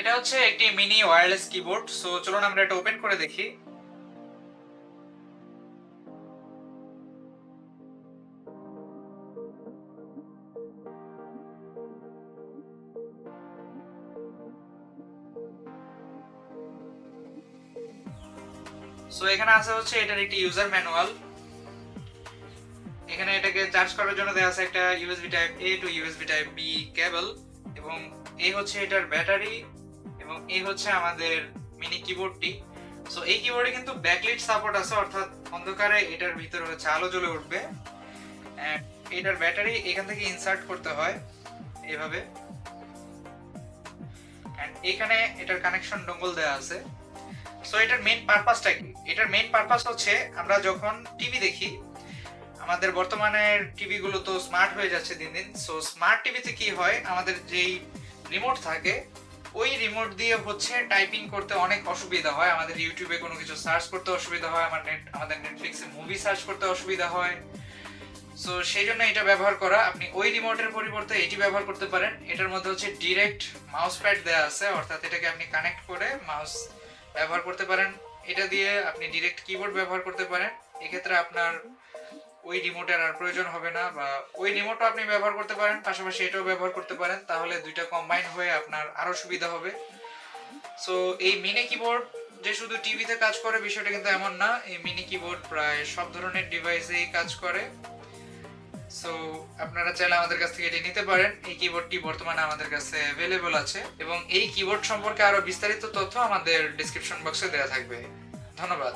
এটা হচ্ছে একটি মিনি ওয়্যারলেস কিবোর্ড। সো চলুন আমরা এটা ওপেন করে দেখি। সো এখানে আছে হচ্ছে এটার একটি ইউজার ম্যানুয়াল। এখানে এটাকে চার্জ করার জন্য দেওয়া আছে একটা ইউএসবি টাইপ এ টু ইউএসবি টাইপ বি কেবল, এবং এই হচ্ছে এটার ব্যাটারি, এবং এই হচ্ছে আমাদের মিনি কিবোর্ডটি। সো এই কিবোর্ডে কিন্তু ব্যাকলাইট সাপোর্ট আছে, অর্থাৎ অন্ধকারে এটার ভিতরে হচ্ছে আলো জ্বলে উঠবে। এটার ব্যাটারি এখান থেকে ইনসার্ট করতে হয় এইভাবে, এখানে এটার কানেকশন ডোঙ্গল দেওয়া আছে। সো এটার মেইন পারপাসটা কি? এটার মেইন পারপাস হচ্ছে আমরা যখন টিভি দেখি, আমাদের বর্তমানের টিভি গুলো তো স্মার্ট হয়ে যাচ্ছে দিন দিন। সো স্মার্ট টিভিতে কি হয়, আমাদের যেই রিমোট থাকে ওই রিমোট দিয়ে হচ্ছে টাইপিং করতে অনেক অসুবিধা হয়, আমাদের ইউটিউবে কোনো কিছু সার্চ করতে অসুবিধা হয়, আমাদের নেটফ্লিক্সে মুভি সার্চ করতে অসুবিধা হয়। সো সেই জন্য এটা ব্যবহার করা। আপনি ওই রিমোটের পরিবর্তে এটি ব্যবহার করতে পারেন। এটার মধ্যে হচ্ছে ডিরেক্ট মাউস প্যাড দেওয়া আছে, অর্থাৎ এটাকে আপনি কানেক্ট করে মাউস ব্যবহার করতে পারেন। এটা দিয়ে আপনি ডিরেক্ট কিবোর্ড ব্যবহার করতে পারেন। এক্ষেত্রে আপনার ওই রিমোটের আর প্রয়োজন হবে না, বা ওই রিমোটও আপনি ব্যবহার করতে পারেন, পাশাপাশি এটাও ব্যবহার করতে পারেন, তাহলে দুইটা কম্বাইন হয়ে আপনার আরো সুবিধা হবে। সো এই মিনি কিবোর্ড যে শুধু টিভিতে কাজ করে বিষয়টা কিন্তু এমন না, এই মিনি কিবোর্ড প্রায় সব ধরনের ডিভাইসেই কাজ করে। সো আপনারা চাইলে আমাদের কাছ থেকে এটি নিতে পারেন। এই কিবোর্ডটি বর্তমানে আমাদের কাছে অ্যাভেলেবল আছে, এবং এই কিবোর্ড সম্পর্কে আরো বিস্তারিত তথ্য আমাদের ডেসক্রিপশন বক্সে দেওয়া থাকবে। ধন্যবাদ।